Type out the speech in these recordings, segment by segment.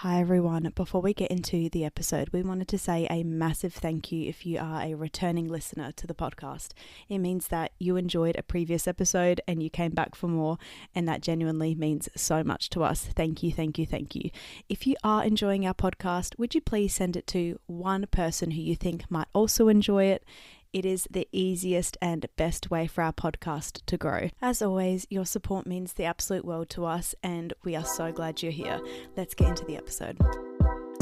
Hi everyone, before we get into the episode, we wanted to say a massive thank you if you are a returning listener to the podcast. It means that you enjoyed a previous episode and you came back for more, and that genuinely means so much to us. Thank you, thank you, thank you. If you are enjoying our podcast, would you please send it to one person who you think might also enjoy it? It is the easiest and best way for our podcast to grow. As always, your support means the absolute world to us, and we are so glad you're here. Let's get into the episode.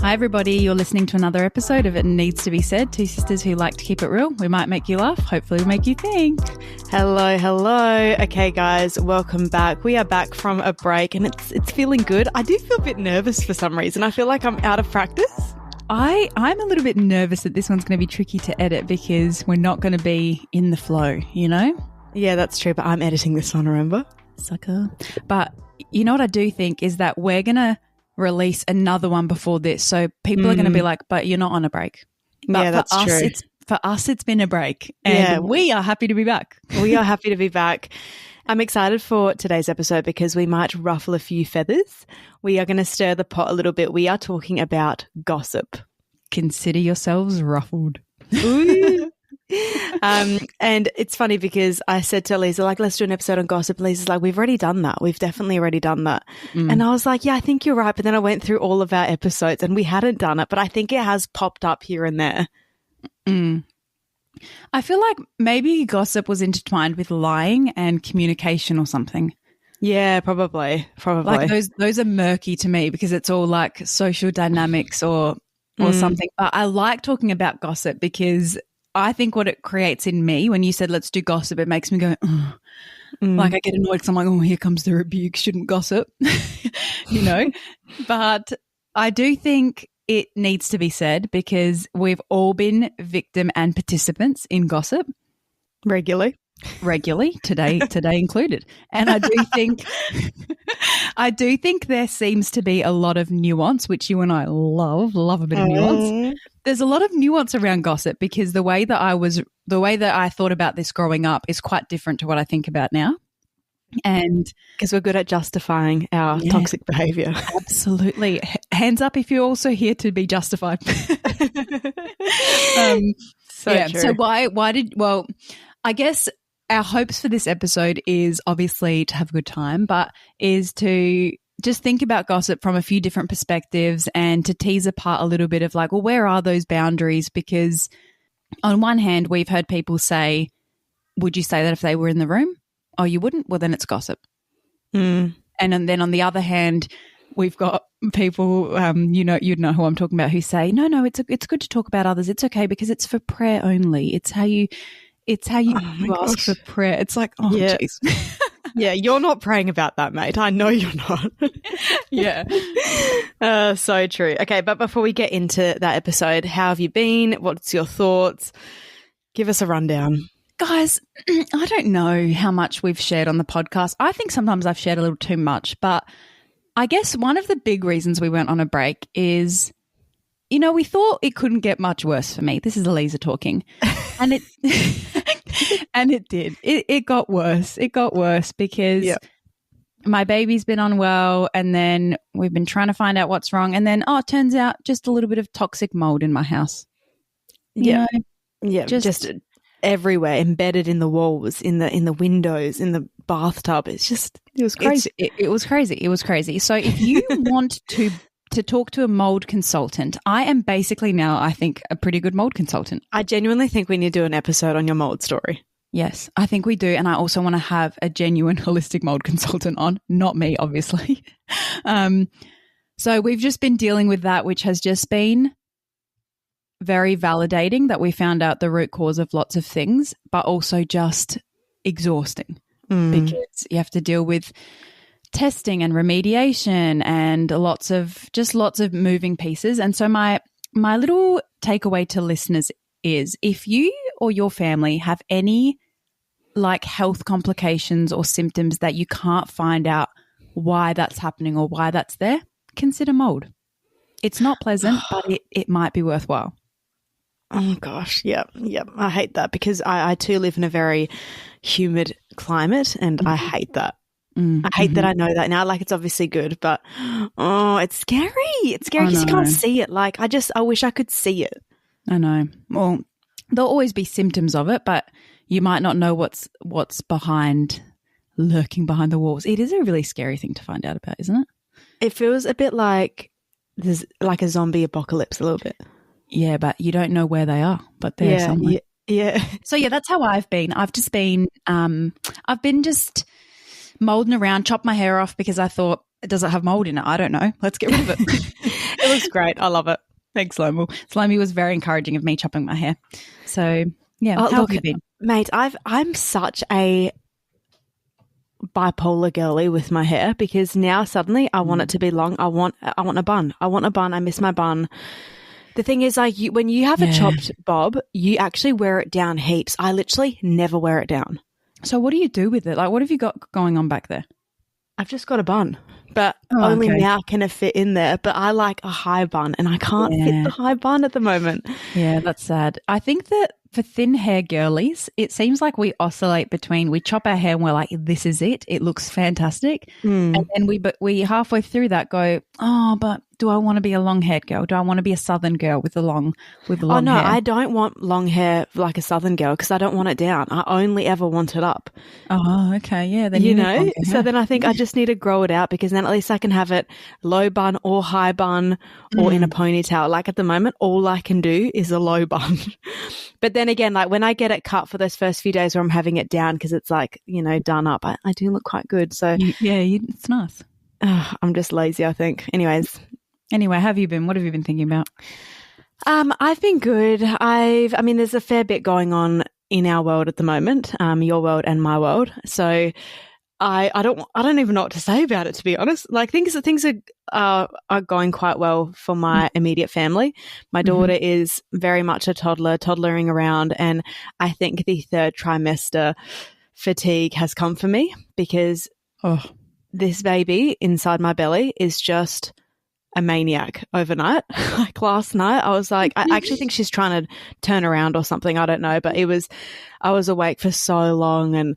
Hi everybody, you're listening to another episode of It Needs to Be Said, two sisters who like to keep it real. We might make you laugh, hopefully we'll make you think. Hello. Okay guys, welcome back. We are back from a break and it's feeling good. I do feel a bit nervous for some reason. I feel like I'm out of practice. I'm a little bit nervous that this one's going to be tricky to edit because we're not going to be in the flow, you know? Yeah, that's true, but I'm editing this one, remember? Sucker. But you know what I do think is that we're going to release another one before this. So people are going to be like, but you're not on a break. But yeah, that's true. For us, it's been a break and we are happy to be back. We are happy to be back. I'm excited for today's episode because we might ruffle a few feathers. We are going to stir the pot a little bit. We are talking about gossip. Consider yourselves ruffled. Ooh. And it's funny because I said to Elize, like, let's do an episode on gossip. Eliza's like, we've already done that. We've definitely already done that. And I was like, yeah, I think you're right. But then I went through all of our episodes and we hadn't done it. But I think it has popped up here and there. I feel like maybe gossip was intertwined with lying and communication or something. Yeah, probably. Like those are murky to me because it's all like social dynamics or something. But I like talking about gossip because I think what it creates in me, when you said let's do gossip, it makes me go, like I get annoyed because I'm like, oh, here comes the rebuke, shouldn't gossip, you know. But I do think it needs to be said because we've all been victim and participants in gossip. Regularly, today included. And I do think there seems to be a lot of nuance, which you and I love a bit of nuance. There's a lot of nuance around gossip because the way that I thought about this growing up is quite different to what I think about now. And because we're good at justifying our toxic behavior. Absolutely. Hands up if you're also here to be justified. So true. So I guess our hopes for this episode is obviously to have a good time, but is to just think about gossip from a few different perspectives and to tease apart a little bit of like, well, where are those boundaries? Because on one hand, we've heard people say, would you say that if they were in the room? Oh, you wouldn't? Well, then it's gossip. And then on the other hand, we've got people, you'd know who I'm talking about, who say, no, it's good to talk about others. It's okay because it's for prayer only. It's how you ask for prayer. It's like, oh, jeez. Yeah, you're not praying about that, mate. I know you're not. Yeah. So true. Okay, but before we get into that episode, how have you been? What's your thoughts? Give us a rundown. Guys, I don't know how much we've shared on the podcast. I think sometimes I've shared a little too much, but I guess one of the big reasons we went on a break is, you know, we thought it couldn't get much worse for me. This is Eliza talking. And it did. It got worse. It got worse because my baby's been unwell and then we've been trying to find out what's wrong. And then, it turns out just a little bit of toxic mold in my house. You know? Just everywhere, embedded in the walls, in the windows, in the bathtub. It was crazy. It was crazy. So if you want to talk to a mold consultant, I am basically now, I think, a pretty good mold consultant. I genuinely think we need to do an episode on your mold story. Yes, I think we do. And I also want to have a genuine holistic mold consultant on, not me, obviously. So we've just been dealing with that, which has just been very validating that we found out the root cause of lots of things, but also just exhausting because you have to deal with testing and remediation and lots of moving pieces. And so my little takeaway to listeners is if you or your family have any like health complications or symptoms that you can't find out why that's happening or why that's there, consider mold. It's not pleasant, but it might be worthwhile. Oh gosh, yeah. I hate that because I too live in a very humid climate and I hate that. I hate that I know that now. Like, it's obviously good, but it's scary. It's scary because you can't see it. Like, I wish I could see it. I know. Well, there'll always be symptoms of it, but you might not know what's lurking behind the walls. It is a really scary thing to find out about, isn't it? It feels a bit like there's like a zombie apocalypse a little bit. Yeah, but you don't know where they are, but they're somewhere. Yeah. So yeah, that's how I've been. I've been just molding around, chopped my hair off because I thought, does it have mold in it? I don't know. Let's get rid of it. It looks great. I love it. Thanks, Slomo. Slomo was very encouraging of me chopping my hair. So yeah, how have you been? Mate, I'm such a bipolar girly with my hair because now suddenly I want it to be long. I want a bun. I miss my bun. The thing is, like, when you have a chopped bob, you actually wear it down heaps. I literally never wear it down. So what do you do with it? Like, what have you got going on back there? I've just got a bun, but only now can it fit in there. But I like a high bun and I can't fit the high bun at the moment. Yeah, that's sad. I think that for thin hair girlies, it seems like we oscillate between we chop our hair and we're like, this is it. It looks fantastic. And then we halfway through that go, oh, but do I want to be a long-haired girl? Do I want to be a southern girl with the long hair? Oh, no, I don't want long hair like a southern girl because I don't want it down. I only ever want it up. Oh, okay. Yeah. Then you know, so then I think I just need to grow it out because then at least I can have it low bun or high bun or in a ponytail. Like at the moment, all I can do is a low bun. But then again, like when I get it cut for those first few days where I'm having it down because it's like, you know, done up, I do look quite good. So it's nice. I'm just lazy, I think. Anyway, how have you been? What have you been thinking about? I've been good. I mean, there's a fair bit going on in our world at the moment, your world and my world. So I don't even know what to say about it, to be honest. Like things are going quite well for my immediate family. My daughter is very much a toddlering around, and I think the third trimester fatigue has come for me because this baby inside my belly is just a maniac overnight. Like last night, I was like, I actually think she's trying to turn around or something. I don't know, but I was awake for so long. And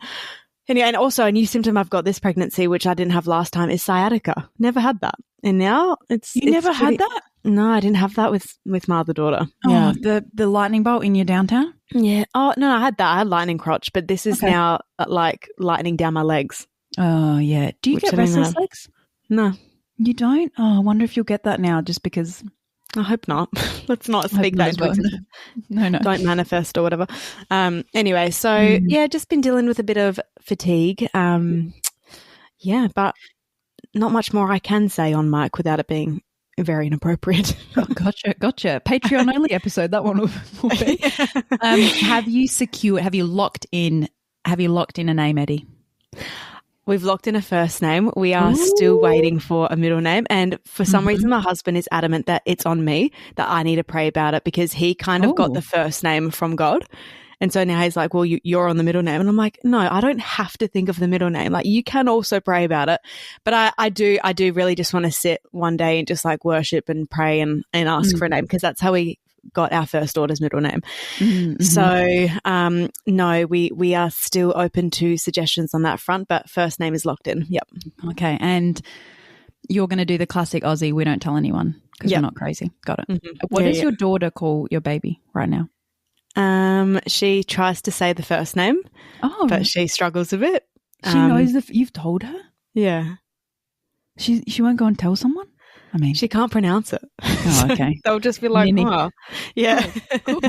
also a new symptom I've got this pregnancy, which I didn't have last time, is sciatica. Never had that. And now You never had that? No, I didn't have that with my other daughter. Oh, the lightning bolt in your downtown? Yeah. Oh, no, I had that. I had lightning crotch, but this is now like lightning down my legs. Oh, yeah. Do you get restless legs? No. You don't? Oh, I wonder if you'll get that now just because. I hope not. Let's not speak that into existence. No. Don't manifest or whatever. Anyway, so just been dealing with a bit of fatigue. But not much more I can say on mic without it being very inappropriate. Oh, gotcha. Patreon only episode. That one will be. Have you locked in a name, Eddie? We've locked in a first name. We are still waiting for a middle name. And for some reason, my husband is adamant that it's on me, that I need to pray about it because he kind of got the first name from God. And so now he's like, well, you're on the middle name. And I'm like, no, I don't have to think of the middle name. Like you can also pray about it. But I do really just want to sit one day and just like worship and pray and ask for a name because that's how we got our first daughter's middle name. So no, we are still open to suggestions on that front, but first name is locked in. Yep. Okay. And you're going to do the classic Aussie, we don't tell anyone because we're not crazy. Got it. What does your daughter call your baby right now? She tries to say the first name, but she struggles a bit. She knows you've told her? Yeah. She won't go and tell someone? I mean, she can't pronounce it. Oh, okay. They'll just be like, yeah. Cool.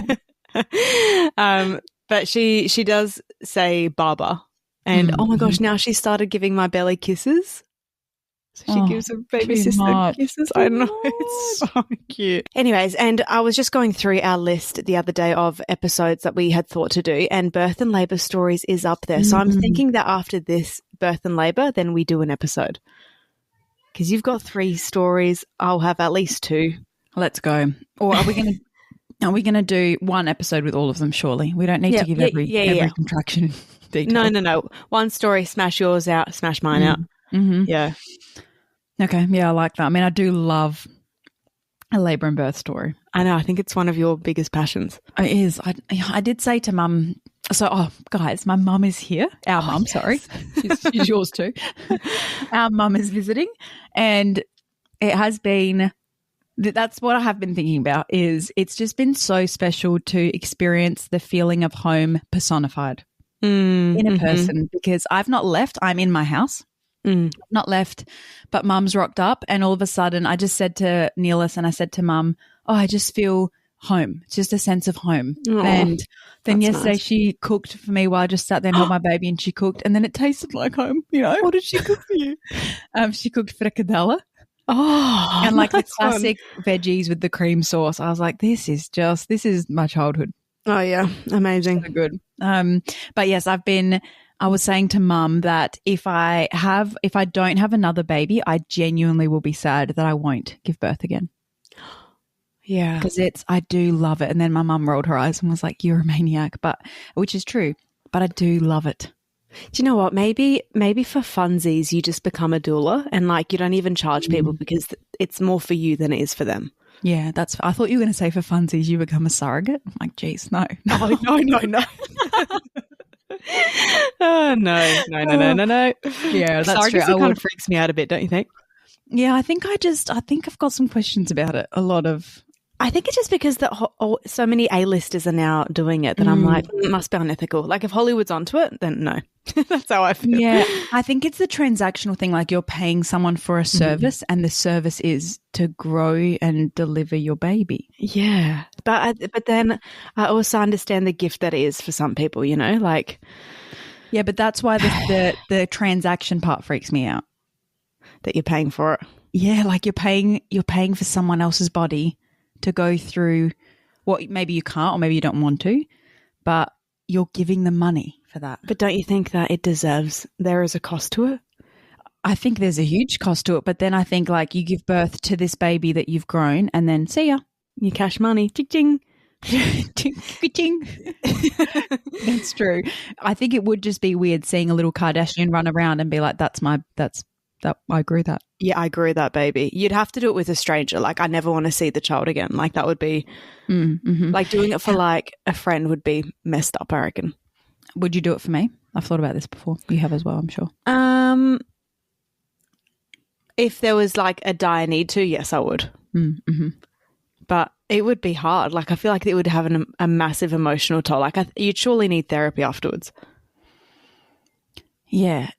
But she does say Baba, and oh my gosh, now she started giving my belly kisses. So she gives her baby sister kisses. I know, it's so cute. Anyways, and I was just going through our list the other day of episodes that we had thought to do, and birth and labour stories is up there. So I'm thinking that after this birth and labour, then we do an episode. Because you've got 3 stories, I'll have at least 2. Let's go. Or are we going to do one episode with all of them? Surely we don't need to give every contraction detail. No. One story, smash yours out, smash mine out. Yeah. Okay. Yeah, I like that. I mean, I do love a labour and birth story. I know. I think it's one of your biggest passions. It is. I did say to Mum So, guys, my mum is here. Our mum, yes. sorry. She's yours too. Our mum is visiting, and it has been, that's what I have been thinking about, is it's just been so special to experience the feeling of home personified in a person, because I've not left. I'm in my house. I've not left, but mum's rocked up, and all of a sudden I just said to Neelis and I said to mum, I just feel home. It's just a sense of home. And then yesterday nice. she cooked for me while I just sat there and held my baby, and she cooked, and then it tasted like home, What did she cook for you? She cooked fricadella. Oh, And like the that's fun. classic veggies with the cream sauce. I was like, this is my childhood. Oh yeah, amazing. So good. But yes, I was saying to mum that if I don't have another baby, I genuinely will be sad that I won't give birth again. Yeah. Because I do love it. And then my mum rolled her eyes and was like, you're a maniac, which is true, but I do love it. Do you know what? Maybe for funsies, you just become a doula and like you don't even charge people because it's more for you than it is for them. Yeah, I thought you were going to say for funsies you become a surrogate. I'm like, geez, no. Oh, no. Oh, no. Yeah, that's true. Surrogacy kind of freaks me out a bit, don't you think? Yeah, I think I've got some questions about it. I think it's just because so many A-listers are now doing it that I'm like, it must be unethical. Like if Hollywood's onto it, then no. That's how I feel. Yeah, I think it's the transactional thing. Like you're paying someone for a service and the service is to grow and deliver your baby. Yeah. But then I also understand the gift that it is for some people, like. Yeah, but that's why the transaction part freaks me out. That you're paying for it. Yeah, like you're paying for someone else's body to go through what maybe you can't or maybe you don't want to, but you're giving them money for that. But don't you think that there is a cost to it? I think there's a huge cost to it, but then I think like you give birth to this baby that you've grown and then see ya. You cash money. Ching, ching. Ching. That's true. I think it would just be weird seeing a little Kardashian run around and be like, I agree with that. Yeah, I agree with that, baby. You'd have to do it with a stranger. Like, I never want to see the child again. Like, that would be, like, doing it for, like, a friend would be messed up, I reckon. Would you do it for me? I've thought about this before. You have as well, I'm sure. If there was, like, a dire need to, yes, I would. But it would be hard. Like, I feel like it would have a massive emotional toll. Like, you'd surely need therapy afterwards. Yeah.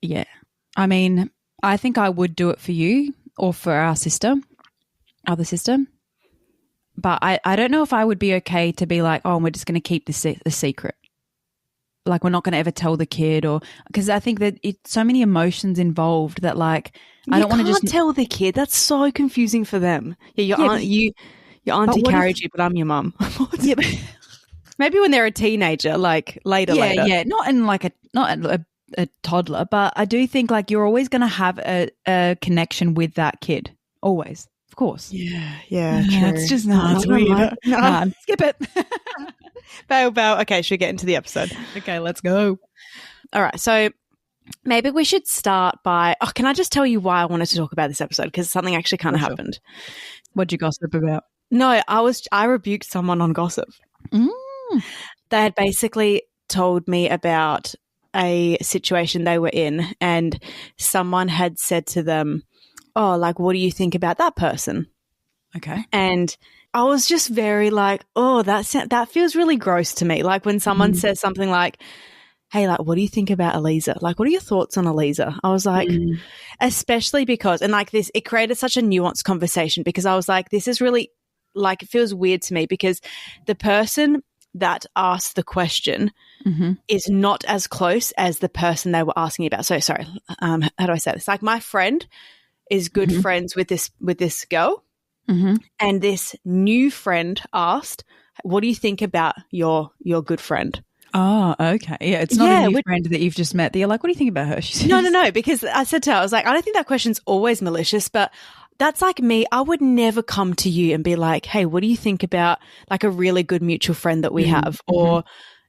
I mean, I think I would do it for you or for our other sister. But I don't know if I would be okay to be like, oh, we're just going to keep this a secret. Like we're not going to ever tell the kid because I think that it's so many emotions involved that like I don't want to just tell the kid. That's so confusing for them. Yeah, your auntie carried you, but I'm your mum. Yeah, maybe when they're a teenager, like later. Yeah, not a toddler, but I do think like you're always going to have a connection with that kid, always, of course. Yeah, true. It's just it's weird. Skip it. Bow. Okay, should we get into the episode? Okay, let's go. All right, so maybe we should start by. Oh, can I just tell you why I wanted to talk about this episode? Because something actually kind of happened. What'd you gossip about? No, I rebuked someone on gossip. They had basically told me about a situation they were in and someone had said to them, oh, like, what do you think about that person? Okay. And I was just very like, oh, that feels really gross to me. Like when someone says something like, hey, like, what do you think about Elize? Like, what are your thoughts on Elize? I was like, especially because, and like this, it created such a nuanced conversation because I was like, this is really, like, it feels weird to me because the person that asked the question is not as close as the person they were asking about. So sorry, how do I say this? Like my friend is good friends with this girl, and this new friend asked, "What do you think about your good friend?" Oh, okay. Yeah, it's not a new friend that you've just met. That you're like, "What do you think about her?" She says, No. Because I said to her, I was like, I don't think that question's always malicious, but that's like me. I would never come to you and be like, hey, what do you think about like a really good mutual friend that we have? Or,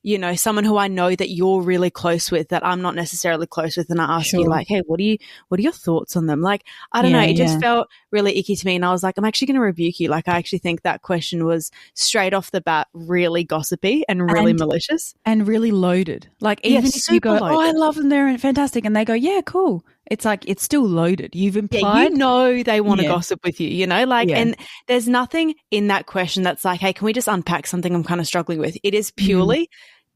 you know, someone who I know that you're really close with that I'm not necessarily close with, and I ask you like, hey, what are your thoughts on them? Like, I don't know. It just felt really icky to me. And I was like, I'm actually going to rebuke you. Like, I actually think that question was straight off the bat really gossipy and really malicious. And really loaded. Like, even if you go, loaded. oh, I love them, they're fantastic. And they go, yeah, cool. It's like, it's still loaded. You've implied. You know they want to gossip with you, you know? Like, and there's nothing in that question that's like, hey, can we just unpack something I'm kind of struggling with? It is purely,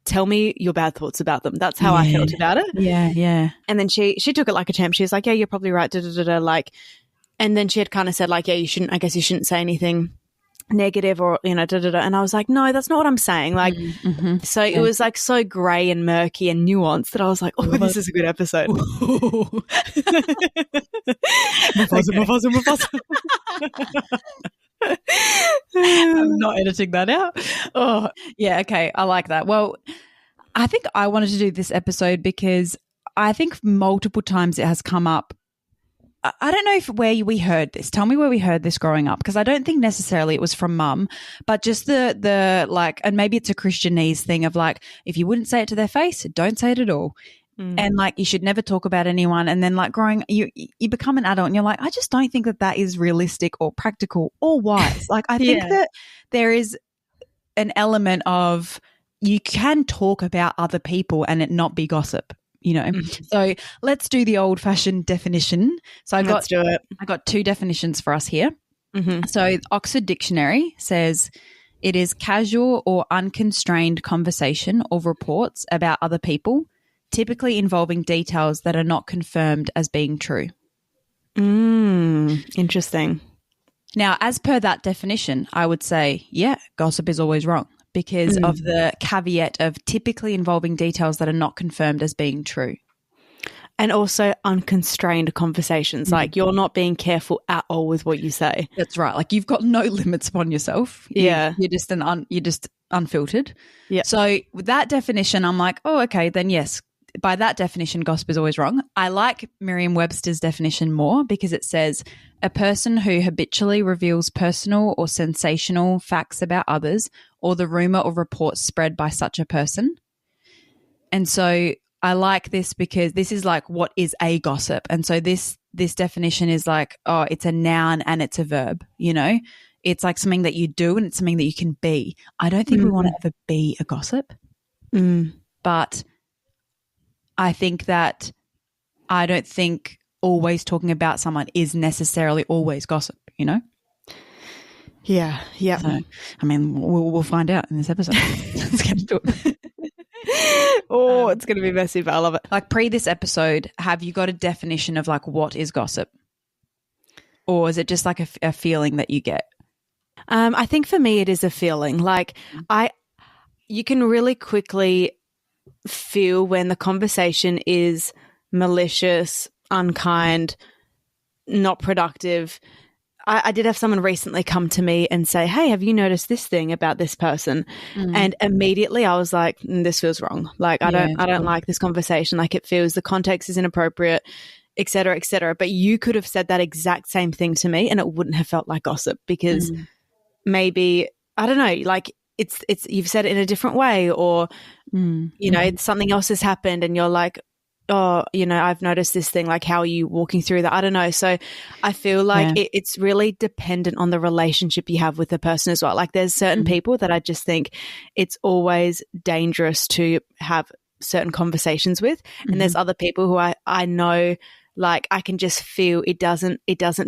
tell me your bad thoughts about them. That's how I felt about it. Yeah, yeah. And then she took it like a champ. She was like, yeah, you're probably right, like, and then she had kind of said like, yeah, you shouldn't say anything negative or, you know, and I was like, no, that's not what I'm saying. Like, so it was like so grey and murky and nuanced that I was like, oh, this is a good episode. Mufasa. I'm not editing that out. Oh, yeah, okay. I like that. Well, I think I wanted to do this episode because I think multiple times it has come up. I don't know where we heard this. Tell me where we heard this growing up, because I don't think necessarily it was from mum, but just the like, and maybe it's a Christianese thing of like, if you wouldn't say it to their face, don't say it at all. And like, you should never talk about anyone. And then like growing, you become an adult and you're like, I just don't think that is realistic or practical or wise. Like, I think that there is an element of you can talk about other people and it not be gossip. You know, so let's do the old-fashioned definition. So I got two definitions for us here. So Oxford Dictionary says it is casual or unconstrained conversation or reports about other people, typically involving details that are not confirmed as being true. Interesting. Now, as per that definition, I would say, yeah, gossip is always wrong, because of the caveat of typically involving details that are not confirmed as being true. And also unconstrained conversations. Like, you're not being careful at all with what you say. That's right. Like, you've got no limits upon yourself. You're just unfiltered. Yeah. So with that definition, I'm like, oh, okay, then yes. By that definition, gossip is always wrong. I like Merriam-Webster's definition more because it says a person who habitually reveals personal or sensational facts about others, or the rumor or report spread by such a person. And so I like this because this is like, what is a gossip? And so this definition is like, oh, it's a noun and it's a verb, you know? It's like something that you do and it's something that you can be. I don't think we want to ever be a gossip. But I think that I don't think always talking about someone is necessarily always gossip, you know? Yeah, yeah. So, I mean, we'll find out in this episode. Let's get into it. It's going to be messy, but I love it. Like, pre this episode, have you got a definition of like what is gossip? Or is it just like a feeling that you get? I think for me it is a feeling. Like, you can really quickly feel when the conversation is malicious, unkind, not productive. I did have someone recently come to me and say, hey, have you noticed this thing about this person? And immediately I was like, this feels wrong. Like, I don't like this conversation. Like, it feels the context is inappropriate, et cetera, et cetera. But you could have said that exact same thing to me and it wouldn't have felt like gossip, because maybe, I don't know, like it's you've said it in a different way, or, you know, something else has happened and you're like, oh, you know, I've noticed this thing, like, how are you walking through that? I don't know. So I feel like it's really dependent on the relationship you have with the person as well. Like, there's certain people that I just think it's always dangerous to have certain conversations with. And there's other people who I know, like, I can just feel it doesn't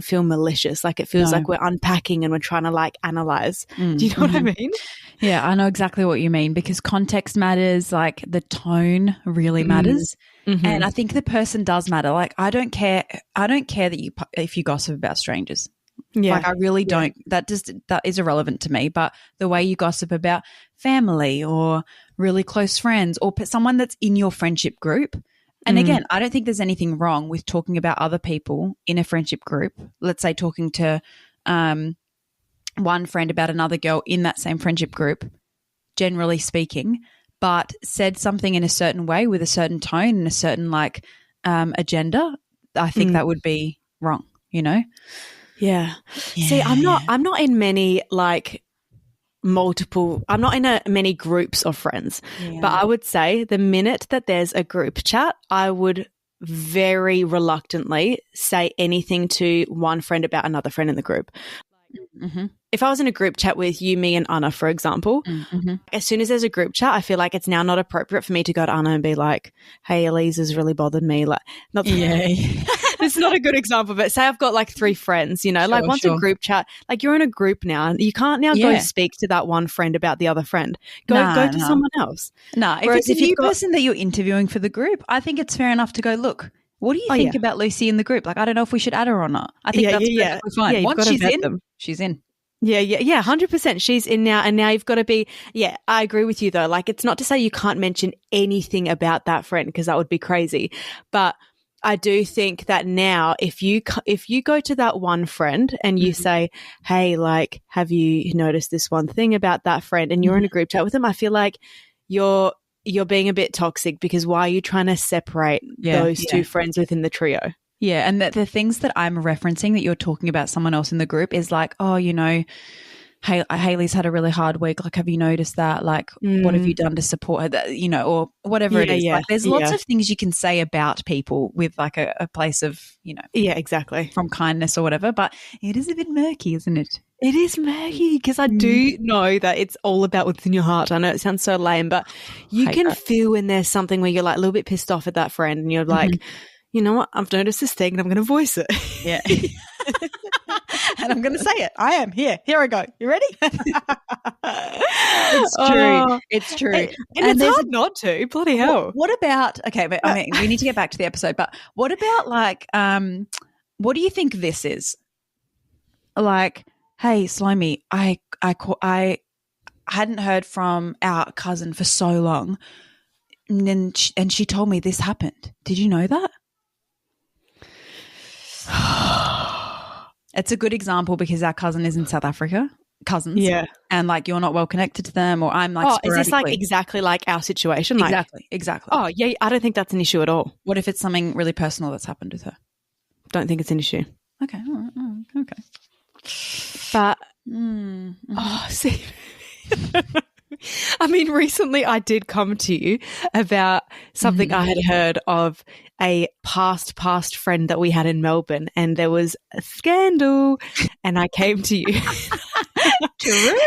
feel malicious. Like, it feels like we're unpacking and we're trying to like analyze. Do you know what I mean? Yeah, I know exactly what you mean, because context matters, like the tone really matters. And I think the person does matter. Like, I don't care that if you gossip about strangers. Yeah. Like, I really don't. That is irrelevant to me. But the way you gossip about family or really close friends or someone that's in your friendship group. And again, I don't think there's anything wrong with talking about other people in a friendship group. Let's say talking to one friend about another girl in that same friendship group, generally speaking, but said something in a certain way with a certain tone and a certain like agenda, I think that would be wrong, you know? Yeah. See, I'm not in many like I'm not in many groups of friends, but I would say the minute that there's a group chat, I would very reluctantly say anything to one friend about another friend in the group. Mm-hmm. If I was in a group chat with you, me and Anna, for example, as soon as there's a group chat, I feel like it's now not appropriate for me to go to Anna and be like, hey, Elize has really bothered me. Like, not it's not a good example, but say I've got like 3 friends, you know, like once a group chat, like you're in a group now, you can't now go speak to that one friend about the other friend. Go to someone else. No, if it's a new person that you're interviewing for the group, I think it's fair enough to go, look, what do you think about Lucy in the group? Like, I don't know if we should add her or not. I think that's perfectly fine. Yeah, once she's in, she's in. Yeah, 100%. She's in now, and now you've got to be, I agree with you though. Like, it's not to say you can't mention anything about that friend because that would be crazy. But I do think that now if you go to that one friend and you say, hey, like, have you noticed this one thing about that friend, and you're in a group chat with them, I feel like you're being a bit toxic because why are you trying to separate those 2 friends within the trio? Yeah, and the things that I'm referencing that you're talking about someone else in the group is like, oh, you know, Hayley's had a really hard week. Like, have you noticed that? Like, what have you done to support her? That, you know, or whatever it is. Like, there's lots of things you can say about people with like a place of, you know. Yeah, exactly. From kindness or whatever. But it is a bit murky, isn't it? It is murky because I do know that it's all about what's in your heart. I know it sounds so lame, but you can feel when there's something where you're like a little bit pissed off at that friend and you're like, you know what, I've noticed this thing and I'm going to voice it. Yeah. And I'm going to say it. I am. Here I go. You ready? It's true. It's true. And it's hard not to. Bloody hell. What about, okay, but I mean, we need to get back to the episode, but what about like, what do you think this is? Like, hey, Salomi, I hadn't heard from our cousin for so long, and she told me this happened. Did you know that? It's a good example because our cousin is in South Africa, cousins. Yeah. And like you're not well connected to them, or I'm like is this like exactly like our situation? Like, exactly. Oh, yeah, I don't think that's an issue at all. What if it's something really personal that's happened with her? Don't think it's an issue. Okay. All right. Okay. But, see, I mean, recently I did come to you about something I had heard of a past friend that we had in Melbourne, and there was a scandal, and I came to you. True.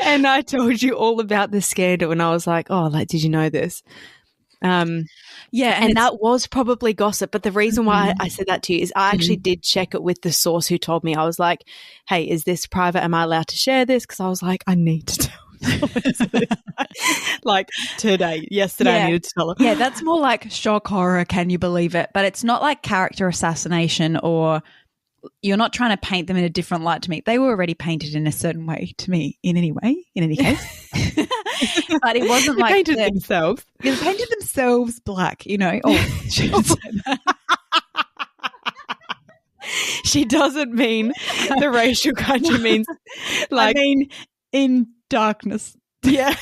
And I told you all about the scandal, and I was like, oh, like, did you know this? Yeah, and that was probably gossip. But the reason why I said that to you is I actually did check it with the source who told me. I was like, hey, is this private? Am I allowed to share this? Because I was like, I need to tell like yesterday I needed to tell her. Yeah, that's more like shock horror, can you believe it? But it's not like character assassination, or you're not trying to paint them in a different light to me. They were already painted in a certain way to me in any case. But it wasn't like painted themselves. They painted themselves black, you know. She doesn't mean the racial kind. She means like, I mean in darkness. Yeah.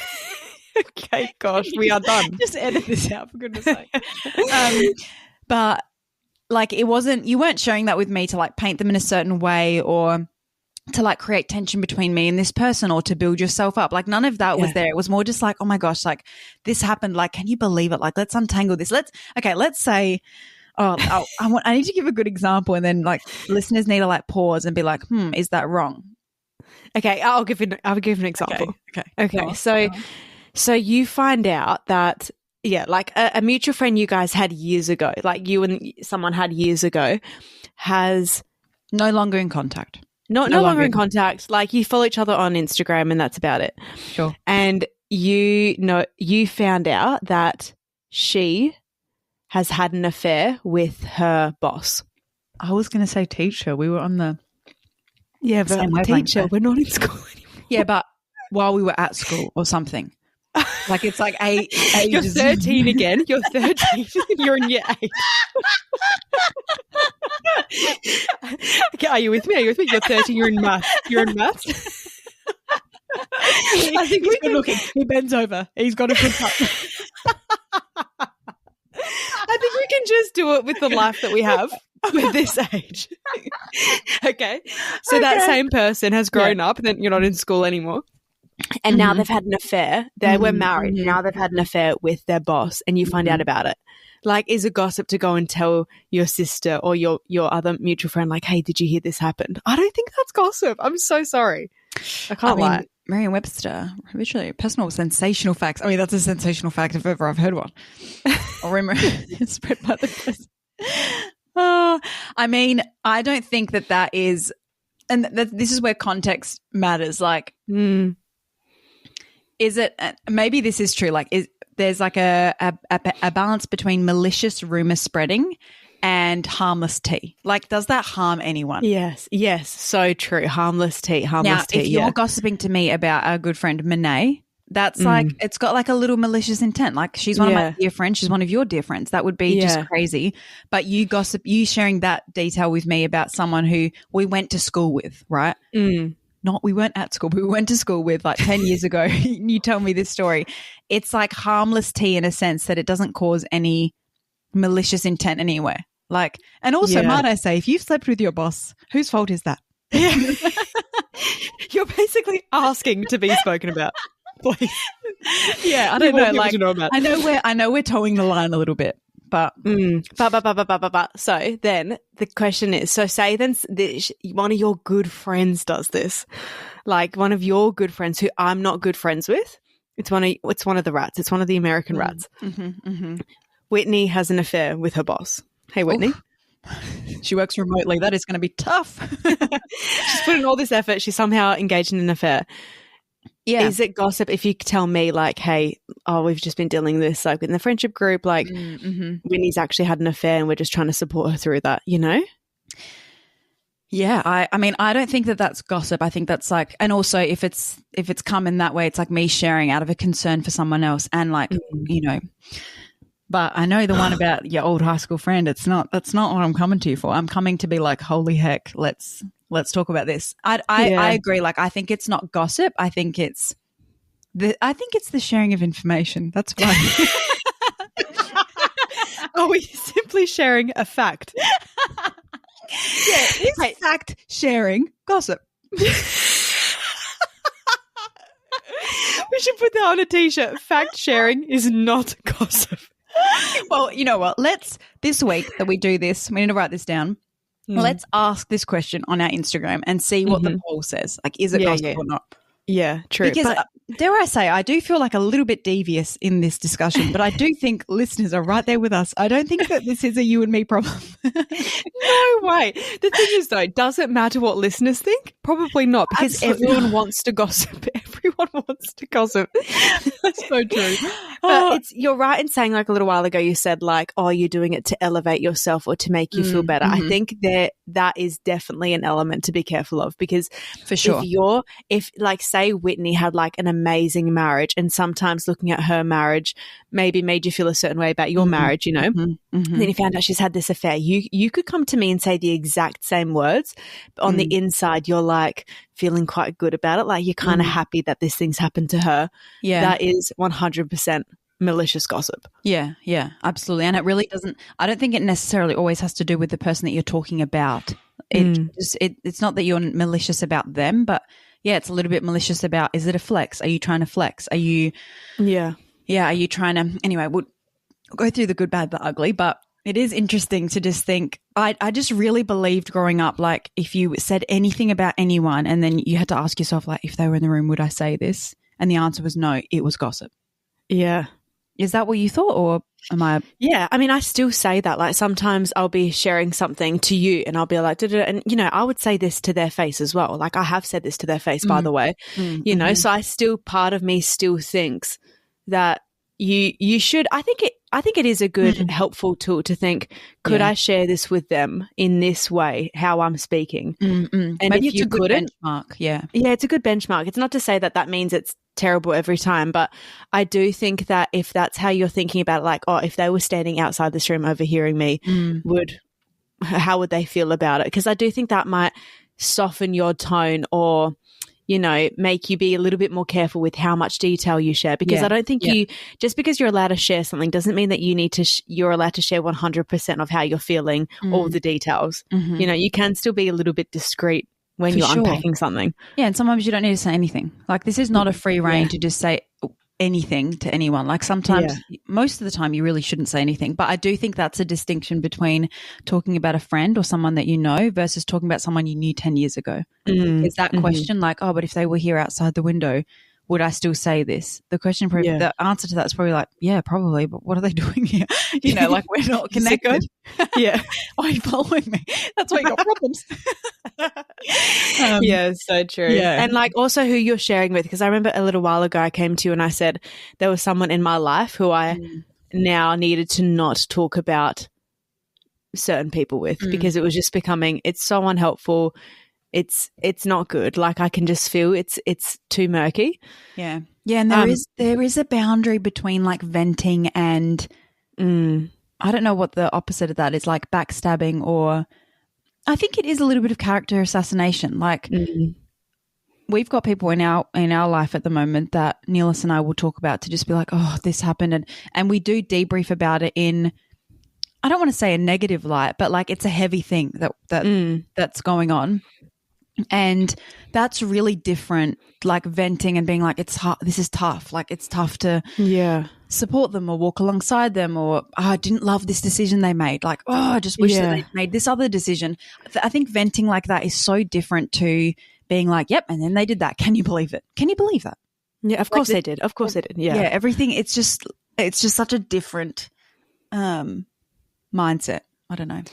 Okay, gosh, we are done. Just edit this out, for goodness sake. But like, it wasn't, you weren't showing that with me to like paint them in a certain way or to like create tension between me and this person or to build yourself up. Like, none of that was there. It was more just like, oh my gosh, like this happened. Like, can you believe it? Like, let's untangle this. Let's say, I need to give a good example, and then like listeners need to like pause and be like, is that wrong? Okay, I'll give an example. Okay. So you find out that, like a mutual friend you guys had years ago, like you and someone had years ago, has no longer in contact. No longer in contact. Like, you follow each other on Instagram and that's about it. Sure. And you found out that she has had an affair with her boss. I was going to say teacher. We were on the but teacher, we're not in school anymore. Yeah, but while we were at school or something. Like, it's like ages. You're 13 again. You're 13. You're in year 8. Okay, are you with me? You're 13. You're in maths. I think he's good looking. He bends over. He's got a good cut. I think we can just do it with the life that we have with this age. Okay. So that same person has grown up, and then you're not in school anymore. and now they've had an affair. They were married. Mm-hmm. Now they've had an affair with their boss, and you find out about it. Like, is it gossip to go and tell your sister or your other mutual friend, like, hey, did you hear this happened? I don't think that's gossip. I'm so sorry. I can't lie. Merriam-Webster, literally, personal sensational facts. I mean, that's a sensational fact if ever I've heard one. Or remember, spread by the press. Oh, I mean, I don't think that is, and this is where context matters. Like, is it, maybe this is true, like, there's like a balance between malicious rumor spreading and harmless tea. Like, does that harm anyone? Yes, so true. Harmless tea. Now, if you're gossiping to me about our good friend Monet, that's like, it's got like a little malicious intent. Like, she's one of my dear friends. She's one of your dear friends. That would be just crazy. But you sharing that detail with me about someone who we went to school with, right? Not we weren't at school, but we went to school with like 10 years ago. You tell me this story. It's like harmless tea in a sense that it doesn't cause any malicious intent anywhere. Like, and also, might I say, if you've slept with your boss, whose fault is that? Yeah. You're basically asking to be spoken about. Please. Yeah, I don't know. Like, I know we're towing the line a little bit, but. So then the question is, so say then one of your good friends does this, like one of your good friends who I'm not good friends with. It's one of the rats. It's one of the American rats. Whitney has an affair with her boss. Hey, Whitney. She works remotely. That is going to be tough. She's put in all this effort. She's somehow engaged in an affair. Yeah. Is it gossip if you tell me, like, hey, we've just been dealing with this, like, in the friendship group, like, Whitney's actually had an affair and we're just trying to support her through that, you know? Yeah, I mean, I don't think that that's gossip. I think that's like, and also if it's come in that way, it's like me sharing out of a concern for someone else and like, you know. But I know the one about your old high school friend. That's not what I'm coming to you for. I'm coming to be like, holy heck, let's talk about this. I agree. Like, I think it's not gossip. I think it's the sharing of information. That's why. Are we simply sharing a fact? Is fact sharing gossip? We should put that on a t-shirt. Fact sharing is not gossip. Well, you know what? This week that we do this, we need to write this down. Let's ask this question on our Instagram and see what the poll says. Like, is it gossip or not? Yeah, true. Because, dare I say, I do feel like a little bit devious in this discussion, but I do think listeners are right there with us. I don't think that this is a you and me problem. No way. The thing is, though, does it matter what listeners think? Probably not, because everyone wants to gossip. Everyone wants to gossip. That's so true. But you're right in saying, like, a little while ago, you said, like, oh, you're doing it to elevate yourself or to make you feel better. I think that is definitely an element to be careful of, because for sure, if like, say Whitney had like an amazing marriage and sometimes looking at her marriage maybe made you feel a certain way about your marriage, you know, and then you found out she's had this affair, you could come to me and say the exact same words, but on the inside you're like feeling quite good about it, like you're kind of happy that this thing's happened to her. That is 100% malicious gossip. Yeah, absolutely. And it really doesn't, I don't think it necessarily always has to do with the person that you're talking about. It's not that you're malicious about them, but yeah, it's a little bit malicious about, is it a flex? Are you trying to flex? Are you are you trying to, anyway, we'll go through the good, bad, the ugly, but it is interesting to just think, I just really believed growing up, like if you said anything about anyone and then you had to ask yourself, like, if they were in the room, would I say this? And the answer was no, it was gossip. Yeah. Is that what you thought, or am I? Yeah, I mean, I still say that. Like, sometimes I'll be sharing something to you and I'll be like, and, you know, I would say this to their face as well. Like, I have said this to their face, by the way, you know, so part of me still thinks that you should, I think it is a good, helpful tool to think, could I share this with them in this way, how I'm speaking? And maybe if it's you a good couldn't, benchmark. Yeah, it's a good benchmark. It's not to say that means it's terrible every time, but I do think that if that's how you're thinking about it, like, oh, if they were standing outside this room overhearing me, how would they feel about it? Because I do think that might soften your tone, or, you know, make you be a little bit more careful with how much detail you share, because I don't think just because you're allowed to share something doesn't mean that you're allowed to share 100% of how you're feeling, all the details. You know, you can still be a little bit discreet when For you're sure. unpacking something. Yeah, and sometimes you don't need to say anything. Like this is not a free rein to just say anything to anyone. Like sometimes, most of the time you really shouldn't say anything. But I do think that's a distinction between talking about a friend or someone that you know versus talking about someone you knew 10 years ago. Is that question like, oh, but if they were here outside the window, would I still say this? The question, the answer to that is probably like, yeah, probably, but what are they doing here? You know, like we're not connected. Yeah. Why are you following me? That's why you got problems. Yeah, so true. Yeah. And like also who you're sharing with, because I remember a little while ago I came to you and I said there was someone in my life who I now needed to not talk about certain people with because it was just becoming, it's so unhelpful. It's not good. Like I can just feel it's too murky. Yeah. Yeah, and there is a boundary between like venting and I don't know what the opposite of that is, like backstabbing, or I think it is a little bit of character assassination. Like we've got people in our life at the moment that Neelis and I will talk about to just be like, oh, this happened, and we do debrief about it in, I don't want to say a negative light, but like it's a heavy thing that's going on. And that's really different, like venting and being like, it's hard, this is tough. Like it's tough to support them or walk alongside them, or I didn't love this decision they made. Like, oh, I just wish that they made this other decision. I think venting like that is so different to being like, yep, and then they did that. Can you believe it? Can you believe that? Yeah, of course they did. Of course they did. Yeah. Yeah, everything. It's just such a different mindset. I don't know.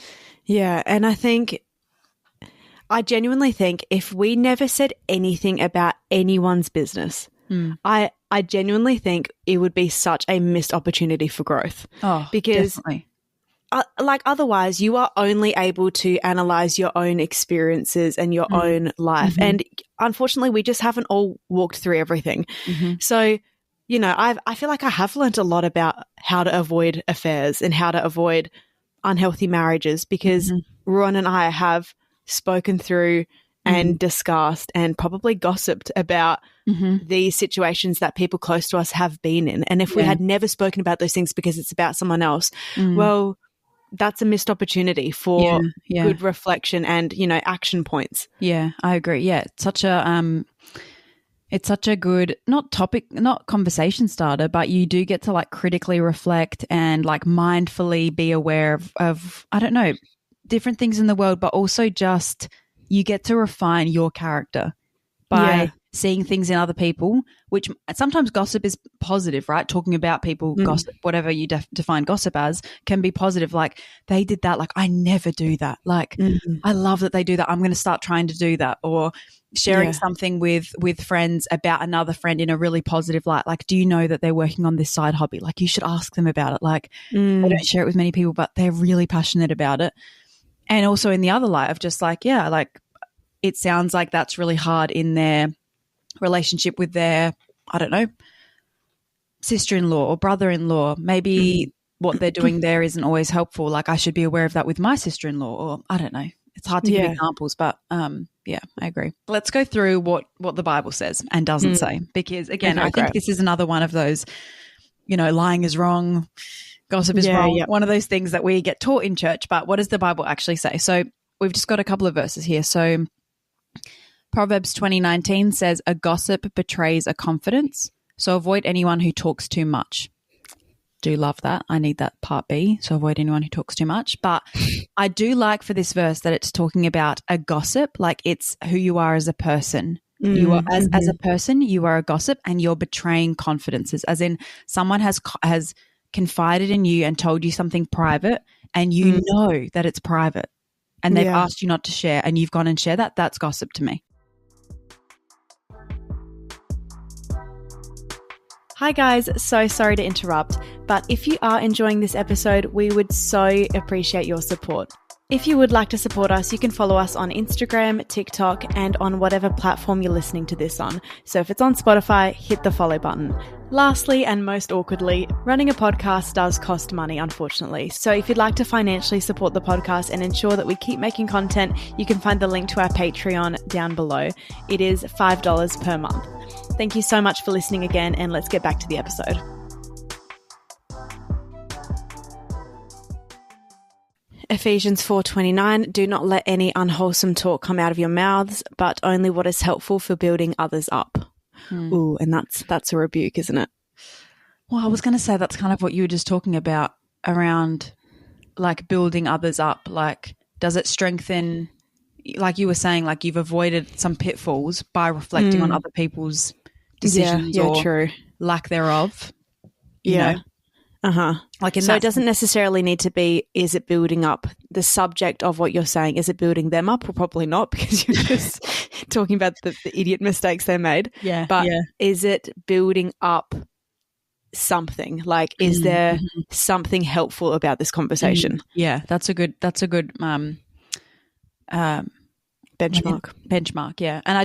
Yeah, and I genuinely think if we never said anything about anyone's business, I genuinely think it would be such a missed opportunity for growth. Oh, because definitely. Like otherwise you are only able to analyze your own experiences and your own life. And unfortunately we just haven't all walked through everything. So, you know, I feel like I have learned a lot about how to avoid affairs and how to avoid unhealthy marriages because Ruan and I have spoken through and discussed and probably gossiped about these situations that people close to us have been in. And if we had never spoken about those things because it's about someone else, well, that's a missed opportunity for good reflection and, you know, action points. Yeah, I agree. Yeah, it's such a good, not conversation starter, but you do get to like critically reflect and like mindfully be aware of I don't know, different things in the world, but also just you get to refine your character by seeing things in other people, which sometimes gossip is positive, right? Talking about people, gossip, whatever you define gossip as, can be positive. Like they did that. Like I never do that. Like I love that they do that. I'm going to start trying to do that. Or sharing something with friends about another friend in a really positive light. Like, do you know that they're working on this side hobby? Like you should ask them about it. Like they don't share it with many people, but they're really passionate about it. And also in the other light of just like, yeah, like it sounds like that's really hard in their relationship with their, I don't know, sister-in-law or brother-in-law. Maybe what they're doing there isn't always helpful. Like I should be aware of that with my sister-in-law, or I don't know. It's hard to give examples, but yeah, I agree. Let's go through what the Bible says and doesn't say, because again, I think this is another one of those, you know, lying is wrong, gossip is wrong, one of those things that we get taught in church. But what does the Bible actually say? So we've just got a couple of verses here. So Proverbs 20:19 says, a gossip betrays a confidence, so avoid anyone who talks too much. Do love that. I need that part B, so avoid anyone who talks too much. But I do like for this verse that it's talking about a gossip, like it's who you are as a person. You are as a person, you are a gossip, and you're betraying confidences, as in someone has confided in you and told you something private, and you know that it's private, and they've asked you not to share, and you've gone and shared that. That's gossip to me. Hi guys, so sorry to interrupt, but if you are enjoying this episode, we would so appreciate your support. If you would like to support us, you can follow us on Instagram, TikTok, and on whatever platform you're listening to this on. So if it's on Spotify, hit the follow button. Lastly, and most awkwardly, running a podcast does cost money, unfortunately. So if you'd like to financially support the podcast and ensure that we keep making content, you can find the link to our Patreon down below. It is $5 per month. Thank you so much for listening again, and let's get back to the episode. Ephesians 4:29, do not let any unwholesome talk come out of your mouths, but only what is helpful for building others up. Ooh, and that's a rebuke, isn't it? Well, I was going to say that's kind of what you were just talking about around like building others up. Like, does it strengthen, like you were saying, like you've avoided some pitfalls by reflecting on other people's decisions or true. lack thereof, you know? Like so it doesn't necessarily need to be, is it building up the subject of what you're saying? Is it building them up? Well, probably not, because you're just talking about the idiot mistakes they made. Yeah. But is it building up something? Like, is there something helpful about this conversation? Yeah, that's a good benchmark. Yeah. And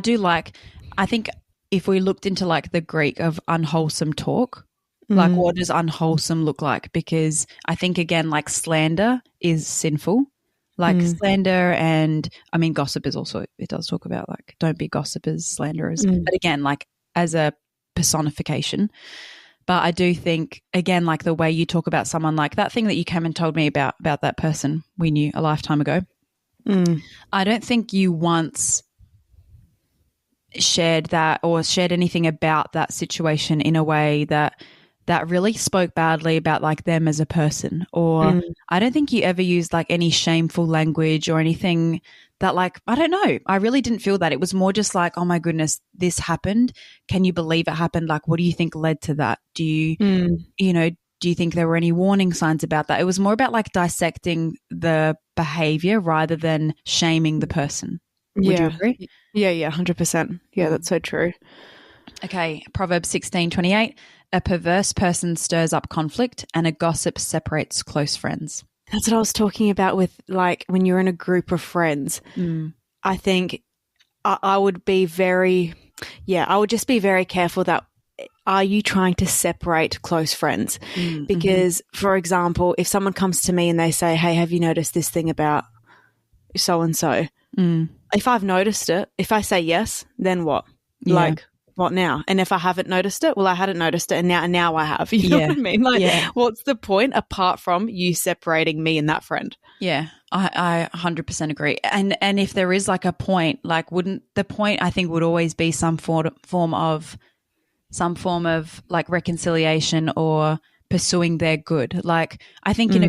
I think if we looked into like the Greek of unwholesome talk, like what does unwholesome look like? Because I think again, like slander is sinful. Like slander, and I mean gossip is also, it does talk about like don't be gossipers, slanderers. But again, like as a personification. But I do think, again, like the way you talk about someone, like that thing that you came and told me about that person we knew a lifetime ago. I don't think you once shared that or shared anything about that situation in a way that really spoke badly about like them as a person, or I don't think you ever used like any shameful language or anything that, like, I don't know. I really didn't feel that. It was more just like, oh my goodness, this happened. Can you believe it happened? Like, what do you think led to that? Do you, do you think there were any warning signs about that? It was more about like dissecting the behavior rather than shaming the person. Would you agree? Yeah, 100%. Yeah, that's so true. Okay, Proverbs 16:28. A perverse person stirs up conflict and a gossip separates close friends. That's what I was talking about with like when you're in a group of friends. I think I would be I would just be very careful that, are you trying to separate close friends? Because, for example, if someone comes to me and they say, hey, have you noticed this thing about so-and-so? If I've noticed it, if I say yes, then what? Yeah. Like, what now? And if I haven't noticed it, well, I hadn't noticed it, and now I have. You know what I mean? Like, what's the point apart from you separating me and that friend? Yeah, I 100% agree. And if there is like a point, like wouldn't the point, I think, would always be some form of like reconciliation or pursuing their good. Like I think in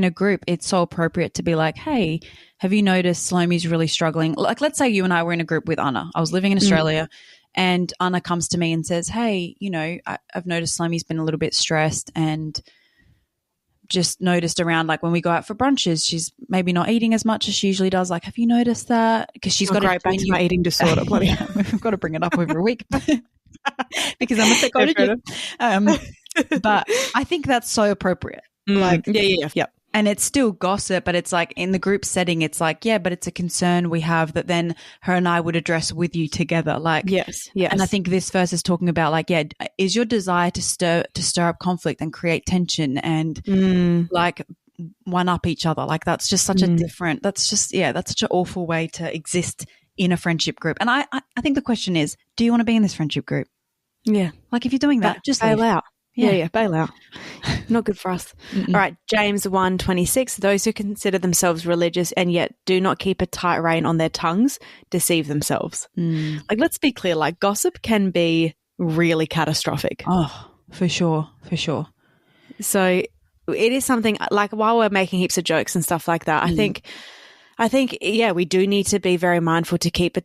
a group, it's so appropriate to be like, hey, have you noticed Salomi's really struggling? Like, let's say you and I were in a group with Anna. I was living in Australia. And Anna comes to me and says, hey, I've noticed Salomi's been a little bit stressed, and just noticed around like when we go out for brunches, she's maybe not eating as much as she usually does. Like, have you noticed that? Because she's got back to my eating disorder. We've got to bring it up every week because I'm a psychologist. But I think that's so appropriate. Like, yeah. And it's still gossip, but it's like in the group setting, it's like, yeah, but it's a concern we have that then her and I would address with you together. Like, yes. And I think this verse is talking about like, yeah, is your desire to stir up conflict and create tension and like one up each other? Like that's just such a different, that's such an awful way to exist in a friendship group. And I think the question is, do you want to be in this friendship group? Yeah. Like if you're doing that, just bail leave. out. Yeah, bail out. Not good for us. All right, James 1:26, those who consider themselves religious and yet do not keep a tight rein on their tongues deceive themselves. Like, let's be clear, like gossip can be really catastrophic. Oh, for sure. So it is something like, while we're making heaps of jokes and stuff like that, I think, we do need to be very mindful to keep a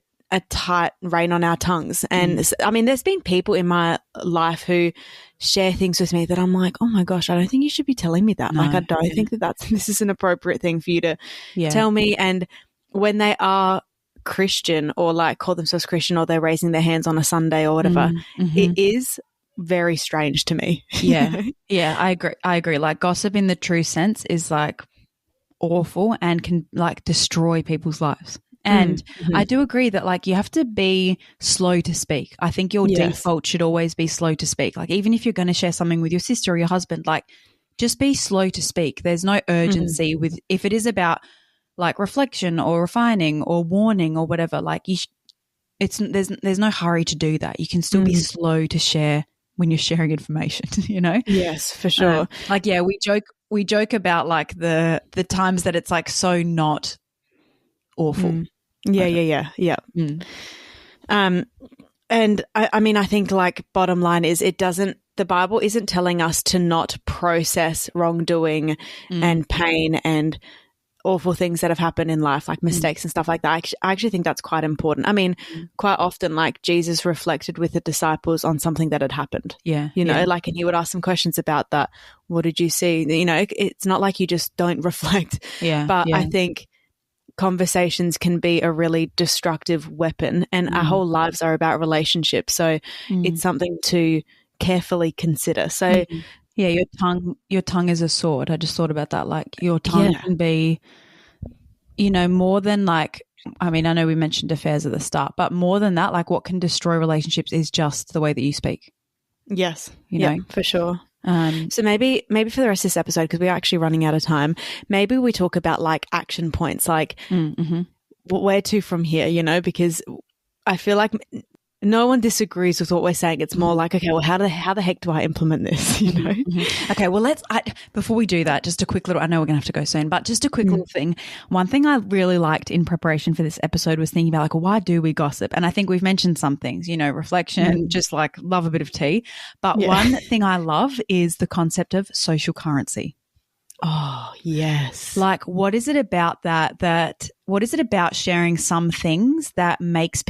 tight rein on our tongues. And I mean, there's been people in my life who share things with me that I'm like, oh my gosh, I don't think you should be telling me that. No, like, I don't think this is an appropriate thing for you to tell me. And when they are Christian or like call themselves Christian, or they're raising their hands on a Sunday or whatever, it is very strange to me. Yeah, I agree. Like gossip in the true sense is like awful and can like destroy people's lives. And I do agree that like you have to be slow to speak. I think your default should always be slow to speak. Like even if you're going to share something with your sister or your husband, like just be slow to speak. There's no urgency with, if it is about like reflection or refining or warning or whatever, like there's no hurry to do that. You can still be slow to share when you're sharing information, you know? Yes, for sure. We joke we joke about like the times that it's like so not awful. Yeah. And I mean, I think like bottom line is the Bible isn't telling us to not process wrongdoing and pain and awful things that have happened in life, like mistakes and stuff like that. I actually think that's quite important. I mean, quite often, like Jesus reflected with the disciples on something that had happened. Yeah. You know, like, and he would ask some questions about that. What did you see? You know, it's not like you just don't reflect. Yeah. But I think conversations can be a really destructive weapon, and our whole lives are about relationships. So it's something to carefully consider. So yeah, your tongue is a sword. I just thought about that. Like your tongue can be, you know, more than like, I mean, I know we mentioned affairs at the start, but more than that, like what can destroy relationships is just the way that you speak. Yes. You know, for sure. So maybe for the rest of this episode, because we're actually running out of time, maybe we talk about like action points, like where to from here, you know, because I feel like no one disagrees with what we're saying. It's more like, okay, well, how the heck do I implement this, you know? Okay, well, before we do that, just a quick little, I know we're going to have to go soon, but just a quick little thing. One thing I really liked in preparation for this episode was thinking about like, well, why do we gossip? And I think we've mentioned some things, you know, reflection, just like love a bit of tea. But one thing I love is the concept of social currency. Oh, yes. Like, what is it about what is it about sharing some things that makes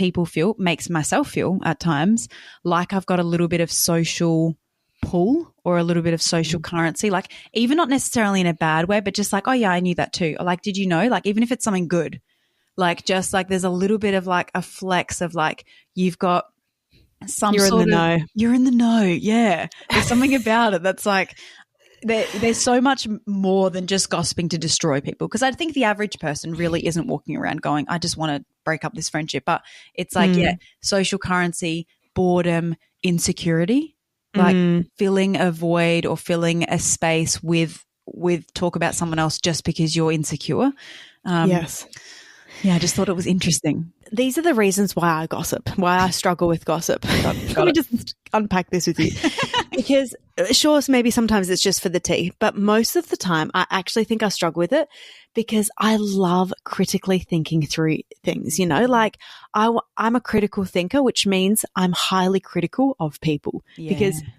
myself feel at times like I've got a little bit of social pull or a little bit of social currency, like even not necessarily in a bad way, but just like, oh yeah, I knew that too. Or like, did you know, like even if it's something good, like just like there's a little bit of like a flex of like you've got some you're in the know. You're in the know. Yeah. There's something about it that's like, there's so much more than just gossiping to destroy people, because I think the average person really isn't walking around going, I just want to break up this friendship. But it's like, social currency, boredom, insecurity, like filling a void or filling a space with talk about someone else just because you're insecure. Yes. Yeah, I just thought it was interesting. These are the reasons why I gossip, why I struggle with gossip. Let me just unpack this with you. Because sure, maybe sometimes it's just for the tea, but most of the time I actually think I struggle with it because I love critically thinking through things, you know, like I'm a critical thinker, which means I'm highly critical of people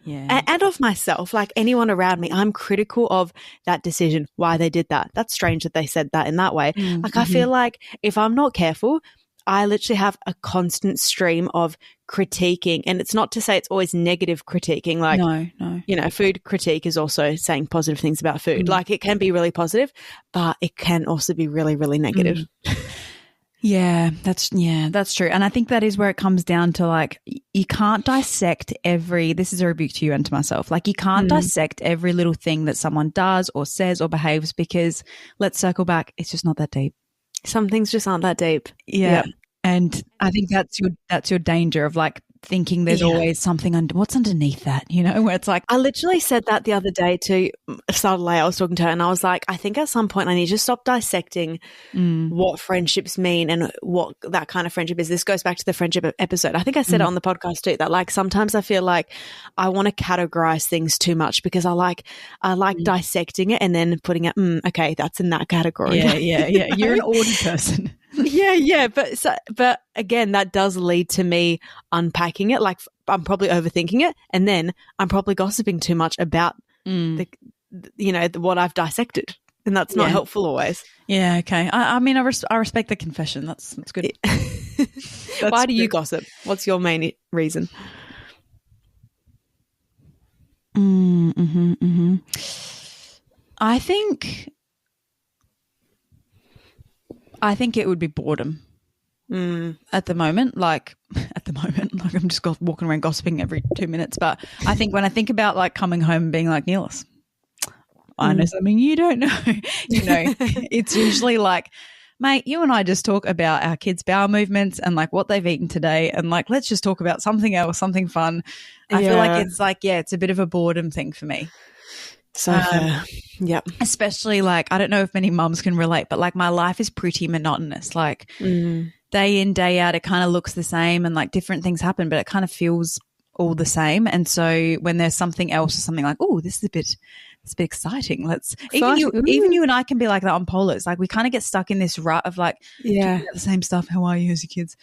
and of myself, like anyone around me. I'm critical of that decision, why they did that. That's strange that they said that in that way. Like I feel like if I'm not careful, I literally have a constant stream of critiquing, and it's not to say it's always negative critiquing. Like, no. You know, food critique is also saying positive things about food. Like it can be really positive, but it can also be really, really negative. Yeah, that's true. And I think that is where it comes down to like, you can't dissect this is a rebuke to you and to myself. Like you can't dissect every little thing that someone does or says or behaves, because let's circle back, it's just not that deep. Some things just aren't that deep. Yeah. And I think that's your danger of like thinking there's always something what's underneath that, you know, where it's like. I literally said that the other day to Saturday. I was talking to her and I was like, I think at some point I need to stop dissecting what friendships mean and what that kind of friendship is. This goes back to the friendship episode. I think I said it on the podcast too, that like sometimes I feel like I want to categorize things too much because I like dissecting it and then putting it, okay, that's in that category. Yeah. You're an ordered person. Yeah. But again, that does lead to me unpacking it. Like I'm probably overthinking it, and then I'm probably gossiping too much about what I've dissected, and that's not helpful always. Yeah. Okay. I mean, I respect the confession. That's good. Why do you gossip? What's your main reason? I think it would be boredom. At the moment, like I'm just walking around gossiping every 2 minutes. But I think when I think about like coming home and being like, Neelis, I know something you don't know, you know, it's usually like, mate, you and I just talk about our kids' bowel movements and like what they've eaten today, and like let's just talk about something else, something fun. I feel like it's like, it's a bit of a boredom thing for me. So fair. Yep. Especially like, I don't know if many mums can relate, but like my life is pretty monotonous. Like day in, day out, it kind of looks the same, and like different things happen, but it kind of feels all the same. And so when there's something else or something like, oh, this is it's a bit exciting. Exciting. Even you and I can be like that on polars. Like we kind of get stuck in this rut of like, yeah, the same stuff. How are you? How's your kids?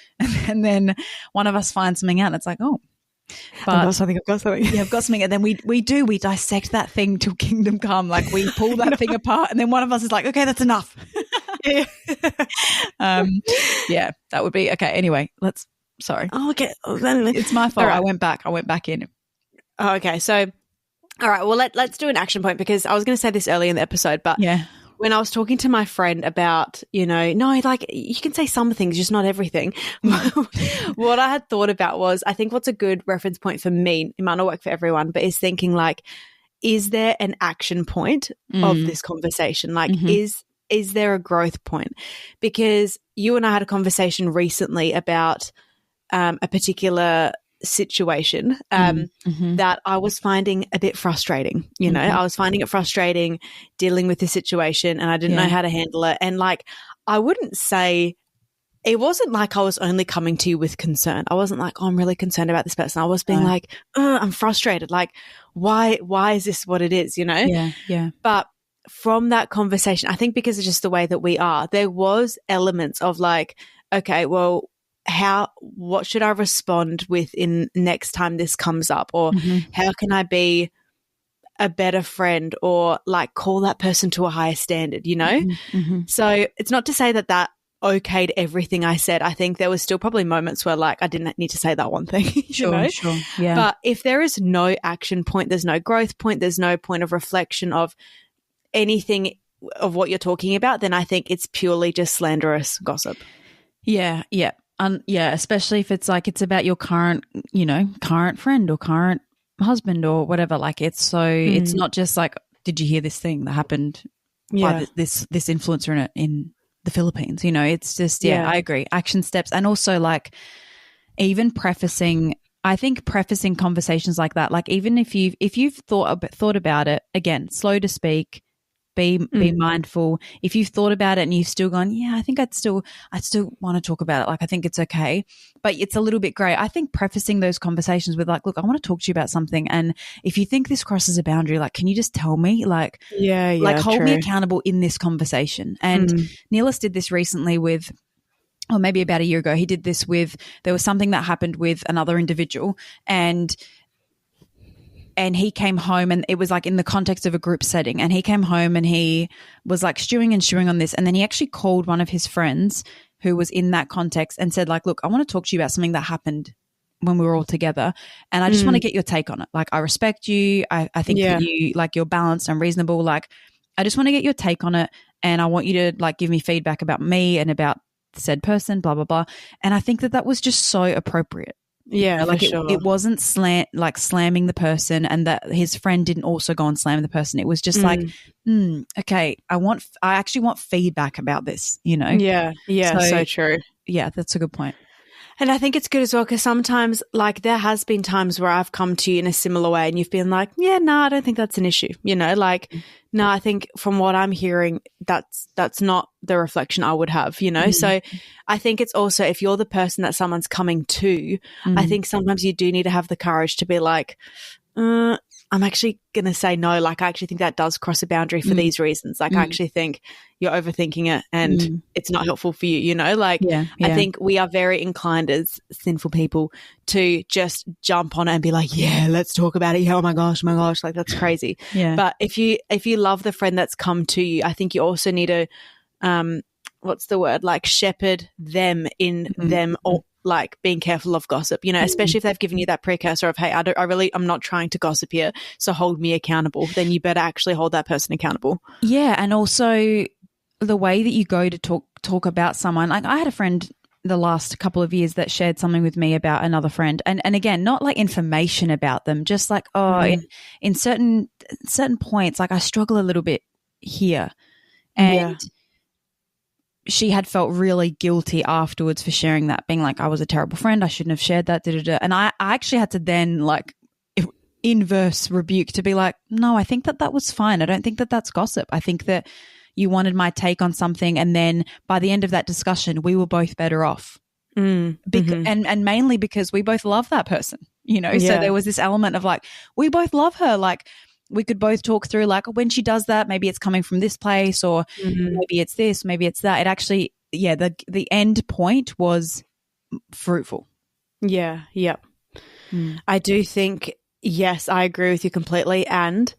And then one of us finds something out and it's like, oh, but I've got something. yeah, I've got something. And then we dissect that thing till kingdom come. Like we pull that thing apart and then one of us is like, okay, that's enough. yeah. Yeah, that would be okay. Anyway, sorry. Oh, okay. It's my fault. Right. I went back in. Oh, okay. So, all right. Well, let's do an action point because I was going to say this earlier in the episode, but yeah. When I was talking to my friend about, no, like you can say some things, just not everything. What I had thought about was, I think what's a good reference point for me, it might not work for everyone, but is thinking like, is there an action point of this conversation? Like, is there a growth point? Because you and I had a conversation recently about a particular situation that I was finding a bit frustrating. I was finding it frustrating dealing with the situation and I didn't know how to handle it. And like, I wouldn't say, it wasn't like I was only coming to you with concern. I wasn't like, oh, I'm really concerned about this person. I was being like, I'm frustrated. Like, why is this what it is, Yeah. But from that conversation, I think because of just the way that we are, there was elements of like, okay, well, what should I respond with in next time this comes up? Or how can I be a better friend or like call that person to a higher standard, So it's not to say that okayed everything I said. I think there was still probably moments where like I didn't need to say that one thing, Sure. Yeah. But if there is no action point, there's no growth point, there's no point of reflection of anything of what you're talking about, then I think it's purely just slanderous gossip. Yeah. Especially if it's like it's about your current friend or current husband or whatever. Like it's not just like, did you hear this thing that happened by this influencer in the Philippines? It's just I agree. Action steps, and also like even prefacing conversations like that. Like even if you've thought about it, again, slow to speak. Be mindful. If you've thought about it and you've still gone, I think I'd still want to talk about it. Like, I think it's okay, but it's a little bit grey. I think prefacing those conversations with like, look, I want to talk to you about something. And if you think this crosses a boundary, like, can you just tell me? Like, hold me accountable in this conversation. And Neelis did this recently with, or maybe about a year ago, he did this with, there was something that happened with another individual and he came home and it was like in the context of a group setting, and he came home and he was like stewing on this. And then he actually called one of his friends who was in that context and said like, look, I want to talk to you about something that happened when we were all together. And I just want to get your take on it. Like, I respect you. I think that you, like, you're balanced and reasonable. Like, I just want to get your take on it. And I want you to like give me feedback about me and about said person, blah, blah, blah. And I think that was just so appropriate. Yeah, like sure. It wasn't slamming the person, and that his friend didn't also go and slam the person. It was just like, okay, I actually want feedback about this, Yeah, so true. Yeah, that's a good point. And I think it's good as well because sometimes, like, there has been times where I've come to you in a similar way and you've been like, I don't think that's an issue, like, no, I think from what I'm hearing, that's not the reflection I would have, So I think it's also, if you're the person that someone's coming to, I think sometimes you do need to have the courage to be like, I'm actually going to say no. Like, I actually think that does cross a boundary for these reasons. Like, I actually think you're overthinking it and it's not helpful for you, I think we are very inclined as sinful people to just jump on it and be like, let's talk about it. Yeah, oh my gosh, like, that's crazy. But if you love the friend that's come to you, I think you also need to, what's the word? Like, shepherd them in them, or like being careful of gossip, especially if they've given you that precursor of, hey, I'm not trying to gossip here, so hold me accountable. Then you better actually hold that person accountable. Yeah. And also the way that you go to talk about someone. Like, I had a friend the last couple of years that shared something with me about another friend. And again, not like information about them, just like, in certain points, like, I struggle a little bit here. And she had felt really guilty afterwards for sharing that, being like, I was a terrible friend, I shouldn't have shared that, And I actually had to then like inverse rebuke to be like, no, I think that was fine. I don't think that that's gossip. I think that you wanted my take on something, and then by the end of that discussion, we were both better off. And mainly because we both love that person, So there was this element of like, we both love her. Like, we could both talk through like when she does that, maybe it's coming from this place, or maybe it's this, maybe it's that. It actually, the end point was fruitful. Yeah. Yep. I do think, yes, I agree with you completely. And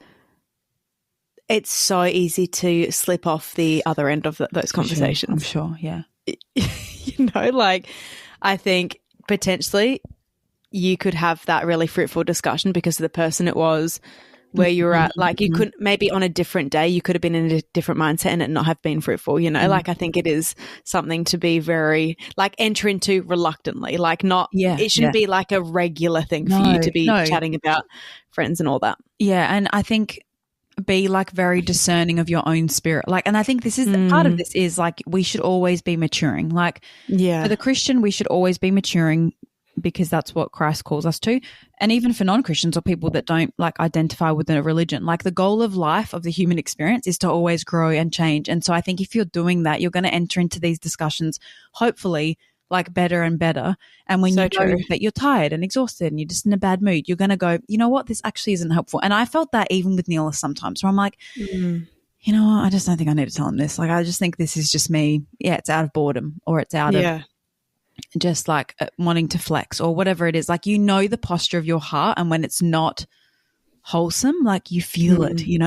it's so easy to slip off the other end of those conversations. I'm sure. Yeah. Like I think potentially you could have that really fruitful discussion because of the person it was, where you were at. Like you could, maybe on a different day, you could have been in a different mindset and it not have been fruitful, like I think it is something to be very like enter into reluctantly, like not, it shouldn't be like a regular thing for you to be chatting about friends and all that. Yeah. And I think be like very discerning of your own spirit. Like, and I think this is part of this is like, we should always be maturing. Like for the Christian, we should always be maturing because that's what Christ calls us to. And even for non-Christians or people that don't like identify with a religion, like the goal of life, of the human experience, is to always grow and change. And so I think if you're doing that, you're going to enter into these discussions, hopefully like better and better. And when you know that you're tired and exhausted and you're just in a bad mood, you're going to go, you know what, this actually isn't helpful. And I felt that even with Neela sometimes, where I'm like, you know what, I just don't think I need to tell him this. Like, I just think this is just me. Yeah, it's out of boredom, or it's out of just like wanting to flex or whatever it is. Like, you know the posture of your heart, and when it's not wholesome, like you feel it, you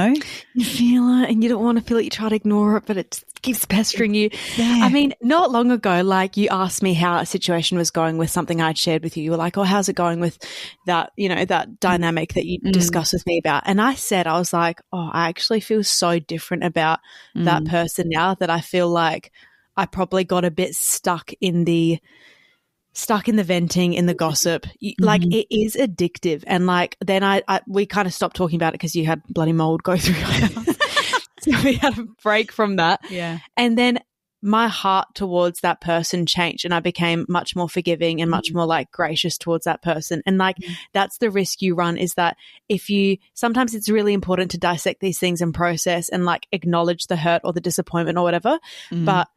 feel it and you don't want to feel it. You try to ignore it, but it keeps pestering you. I mean, not long ago, like you asked me how a situation was going with something I'd shared with you. You were like, oh, how's it going with that, that dynamic that you discussed with me about? And I said, I was like, oh, I actually feel so different about that person now, that I feel like I probably got a bit stuck in the venting, in the gossip. Like it is addictive. And like then we kind of stopped talking about it because you had bloody mold go through your house. So we had a break from that. Yeah. And then my heart towards that person changed, and I became much more forgiving and much more like gracious towards that person. And like that's the risk you run, is that sometimes it's really important to dissect these things and process and like acknowledge the hurt or the disappointment or whatever. But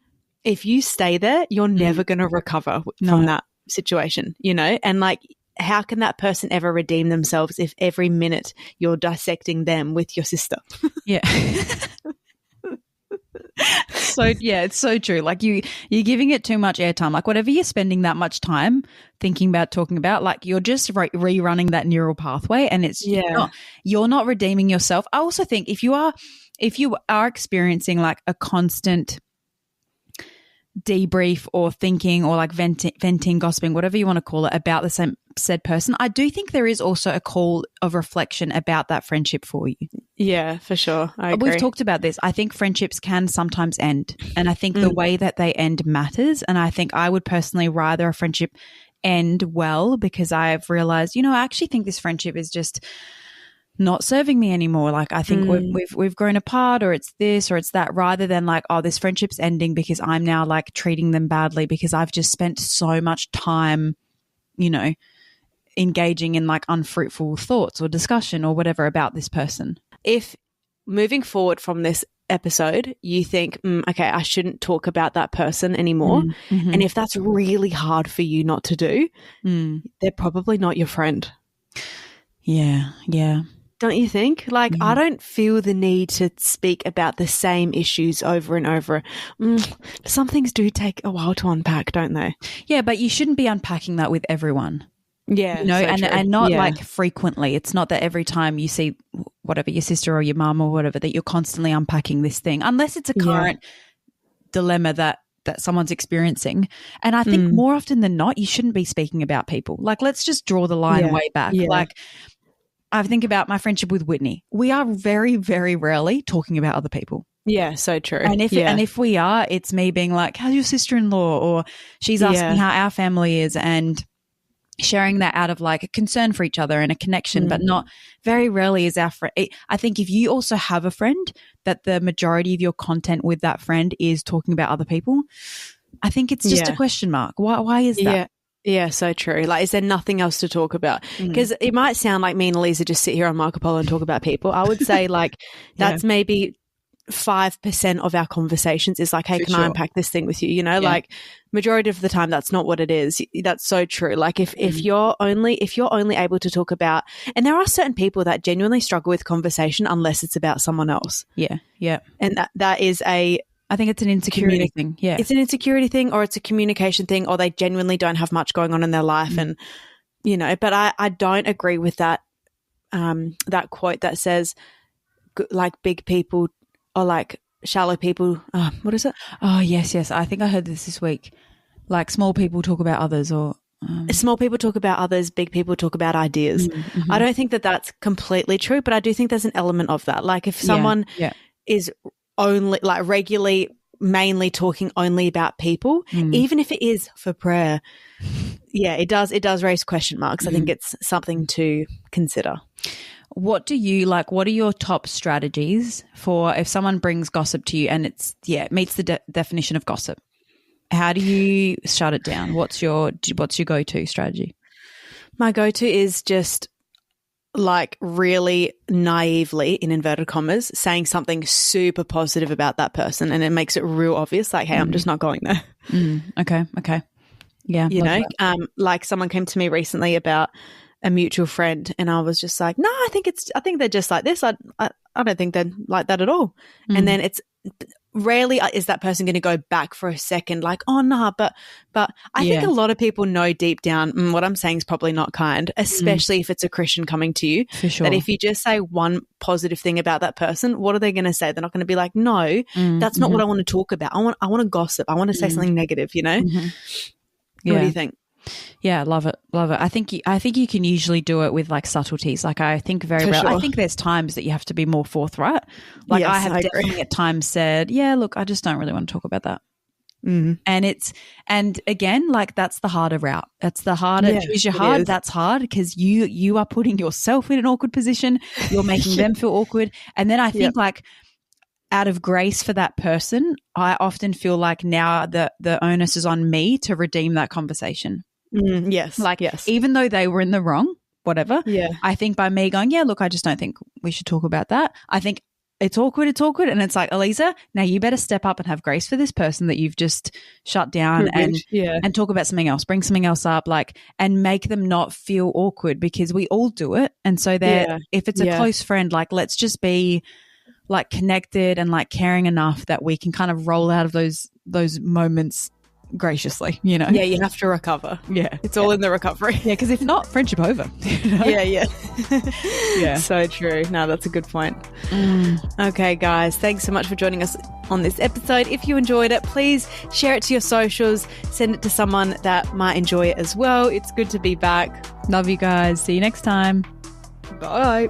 if you stay there, you're never going to recover from that situation, and like, how can that person ever redeem themselves if every minute you're dissecting them with your sister? Yeah. So yeah, it's so true. Like you're giving it too much airtime. Like whatever you're spending that much time thinking about, talking about, like you're just rerunning that neural pathway, and it's you're not redeeming yourself. I also think if you are experiencing like a constant debrief or thinking or like venting, gossiping, whatever you want to call it, about the same said person, I do think there is also a call of reflection about that friendship for you. Yeah, for sure. I agree. We've talked about this. I think friendships can sometimes end, and I think the way that they end matters. And I think I would personally rather a friendship end well, because I've realized, I actually think this friendship is just not serving me anymore. Like I think we've grown apart, or it's this or it's that, rather than like, oh, this friendship's ending because I'm now like treating them badly because I've just spent so much time, engaging in like unfruitful thoughts or discussion or whatever about this person. If moving forward from this episode, you think, okay, I shouldn't talk about that person anymore. And if that's really hard for you not to do, they're probably not your friend. Yeah. Don't you think? Like, I don't feel the need to speak about the same issues over and over. Some things do take a while to unpack, don't they? Yeah, but you shouldn't be unpacking that with everyone. Yeah. And not like frequently. It's not that every time you see whatever, your sister or your mum or whatever, that you're constantly unpacking this thing, unless it's a current dilemma that someone's experiencing. And I think more often than not, you shouldn't be speaking about people. Like, let's just draw the line way back. Yeah. Like, I think about my friendship with Whitney. We are very, very rarely talking about other people. Yeah, so true. And if we are, it's me being like, how's your sister-in-law? Or she's asking how our family is, and sharing that out of like a concern for each other and a connection, but not very rarely is our friend. I think if you also have a friend that the majority of your content with that friend is talking about other people, I think it's just a question mark. Why is that? Yeah, so true. Like, is there nothing else to talk about? Because it might sound like me and Eliza just sit here on Marco Polo and talk about people. I would say like that's maybe 5% of our conversations is like, hey, For can sure. I unpack this thing with you? You know, Yeah. like majority of the time that's not what it is. That's so true. Like if you're only able to talk about, and there are certain people that genuinely struggle with conversation unless it's about someone else. Yeah. Yeah. And that is I think it's an insecurity thing. Yeah. It's an insecurity thing, or it's a communication thing, or they genuinely don't have much going on in their life. And, you know, but I don't agree with that, that quote that says like big people or like shallow people. What is it? Oh, yes. I think I heard this week. Like small people talk about others, or small people talk about others, big people talk about ideas. Mm-hmm. I don't think that that's completely true, but I do think there's an element of that. Like if someone is only like regularly mainly talking only about people, even if it is for prayer, it does raise question marks. I think it's something to consider. What do you like? What are your top strategies for if someone brings gossip to you and it meets the definition of gossip? How do you shut it down? What's your go-to strategy? My go-to is just like really naively, in inverted commas, saying something super positive about that person, and it makes it real obvious. Like, hey, I'm just not going there. Okay. Yeah, you know, like someone came to me recently about a mutual friend, and I was just like, no, I think they're just like this. I don't think they're like that at all. And then it's rarely is that person going to go back for a second like, oh no, but I think a lot of people know deep down what I'm saying is probably not kind, especially if it's a Christian coming to you. For sure. That if you just say one positive thing about that person, what are they going to say? They're not going to be like, no, that's not what I want to talk about. I want to gossip. I want to say something negative, you know? What do you think? Yeah, love it. I think you can usually do it with like subtleties. Like I think very rarely. I think there's times that you have to be more forthright. Like I have definitely at times said, yeah, look, I just don't really want to talk about that. And again, like that's the harder route. That's the harder. Choose your hard. That's hard because you are putting yourself in an awkward position. You're making them feel awkward. And then I think like out of grace for that person, I often feel like now the onus is on me to redeem that conversation. Even though they were in the wrong, whatever. Yeah. I think by me going, yeah, look, I just don't think we should talk about that. I think it's awkward. And it's like, Eliza, now you better step up and have grace for this person that you've just shut down and talk about something else, bring something else up, like, and make them not feel awkward because we all do it. And so if it's a close friend, like, let's just be like connected and like caring enough that we can kind of roll out of those moments graciously, you know? Yeah, you have to recover. Yeah. It's all in the recovery. Yeah, because if not, friendship over. You know? Yeah. So true. No, that's a good point. Okay, guys, thanks so much for joining us on this episode. If you enjoyed it, please share it to your socials, send it to someone that might enjoy it as well. It's good to be back. Love you guys. See you next time. Bye.